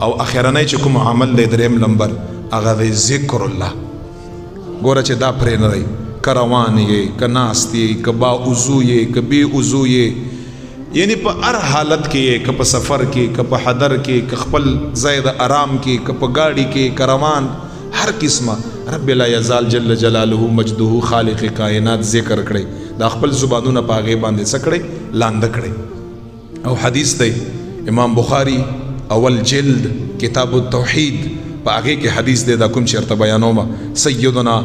او اخرنۍ چې کوم عمل دی دریم نمبر هغه دی ذکر الله. ګوره چې دا پرې نه دی، که روان یې، که ناست یې، که با وضو یې، که بې وضو یې، یعنی په هر حالت کې یې، که په سفر کې، که په حضر کې، که خپل ځای د آرام کې، که په گاډي کې، که روان، هر قسمه رب لا یزال جل جلاله مجده خالق کائنات ذکر کړي، دا خپل زبانونه په هغې باندې څه کړئ؟ لانده کړئ. او حدیث دی امام بخاری اول جلد کتاب التوحید په هغې کې حدیث دی، دا کوم چې ورته بیانومه. سیدنا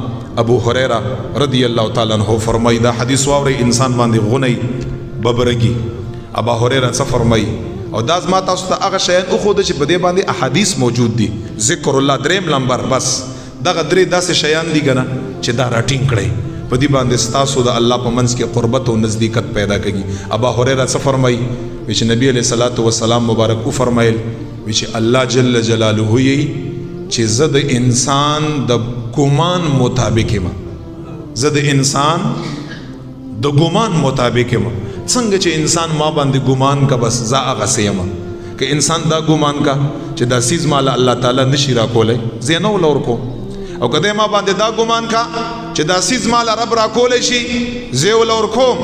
ابو هریره رضی الله تعالی عنه فرمایي، دا حدیث واورئ انسان باندې غونی ببرګي. ابا هریره څه فرمایي؟ او دا زما تاسو ته هغه شیان وښوده چې په دې باندې احادیث موجود دي. ذکر الله دریم نمبر، بس دغه درې داسې شیان دي که نه چې دا راټینګ کړئ، په دې باندې ستاسو د الله په منځ کې قربت او نزدېکت پیدا کېږي. ابا هریره څه فرمایي؟ وی چې نبی علیه الصلاة والسلام مبارک وفرمایل، وی چې الله جل جلاله یې چې زه د انسان د ګمان مطابق یم، زه د انسان د ګمان مطابق یم. څنګه چې انسان ما باندې ګمان کا بس زه هغسې یم. که انسان دا ګمان کا چې دا سیز ماله الله تعالی نشي راکولی، زه یې نه ول ورکوم. او که دی ما باندې دا ګمان کا چې دا سیز ماله رب راکولی شي، زه یې ول ورکوم.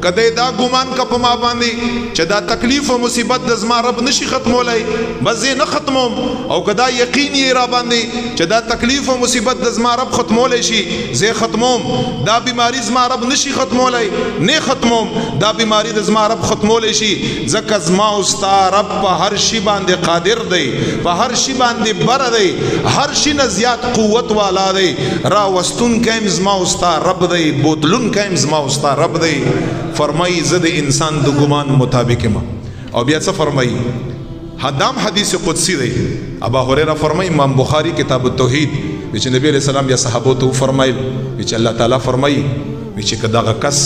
که دی دا ګمان کا په ما باندې چې دا تکلیف او مصیبت د زما رب نشي ختمولی، بس زه نه ختموم. او که دا یقین یې را باندې چې دا تکلیف او مصیبت د زما رب ختمولی شي، زه ختموم. دا بیماری زما رب نشي ختمولی، نه ختموم. دا بیماری د زما رب ختمولی شي، ځکه زما او ستا رب په هر شي باندې قادر دی، په هر شي باندې بره دی، هر شي نه زیات قوت والا دی. راوستونکی هم زما او ستا رب دی، بوتلونکی هم زما او ستا رب دی. فرمائی زد انسان دو گمان مطابق ما. او بیا څه فرمائی؟ حدام حدیث قدسی دی. ابا هریره فرمائی امام بخاری کتاب التوحید ویچ نبی علیہ السلام یا صحابو تو فرمائی ویچ اللہ تعالی فرمائی ویچ که داغا کس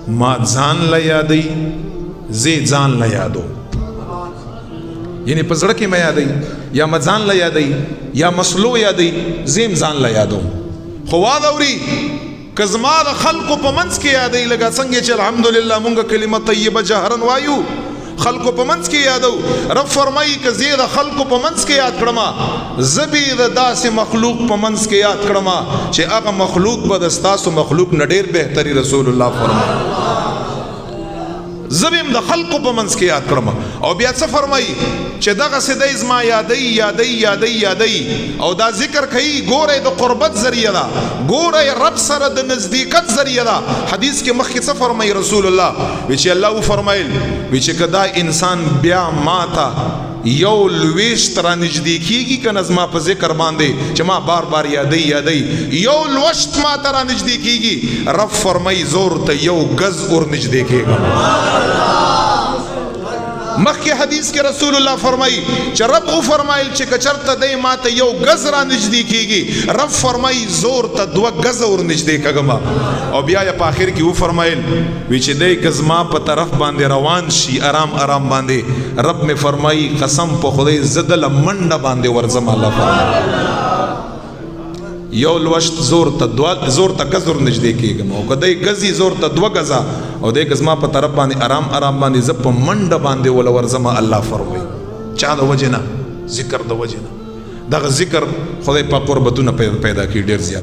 ما ځان لا یادی زی ځان لا یادو، یعنی پزړه کې ما یادی یا ما ځان لا یادی یا مسلو یادی زیم ځان لا یادو. خو واوري که زما د خلقو په منځ کې یادوي، لکه څنګه چې الحمدلله مونږ کلمه طیبه جهرن وایو، خلقو په منځ کې یادو. رب فرمایي که زه د خلقو په منځ کې یاد کړم، زه به د داسې مخلوق په منځ کې یاد کړم چې هغه مخلوق به د ستاسو مخلوق نه ډېر بهتري. رسول الله فرمایي زه به هم د خلقو په منځ کې یاد کړم. او بیا څه فرمایي چې دغسې دی زما یادوي یادوي یادوي یادوي او دا ذکر کوي. ګوره د قربت ذریعه ده، ګوره رب سره د نزدېکت ذریعه ده. حدیث کې مخکې څه فرمایي رسول الله؟ وی چې الله وفرمایل وی چې که دا انسان بیا ماته یو لویشت را نږدې کېږي که نه زما په ذکر باندې چې ما بار بار یادوي یادوي، یو لوشت ما ته را نږدې کېږي، رب فرمایي زور ته یو گز ور نږدې کېږم. مخکې حدیث کې رسول الله فرمایي چې رب وفرمایل چې که چېرته دی ما ته یو گز را نږدې کېږي، رب فرمایي زور ته 2 گزه ور نږدې کږم. او بیا یې په آخر کې وفرمایل وی چې دی که زما په طرف باندې روان شي آرام آرام باندې، رب مې فرمایي قسم په خدای زه دله منډه باندې ورځم. الله فرمایي یو لوشت زور ته گز ور نږدې کېږم، او که دی گزي زور ته 2 گزه، او دی که زما په طرف باندې آرام آرام باندې زه په منډه باندې وله ورځم. الله فرمایي چا د وجې نه؟ ذکر د وجې نه. دغه ذکر خدای پاک قربتونه پیدا کړي ډېر زیات.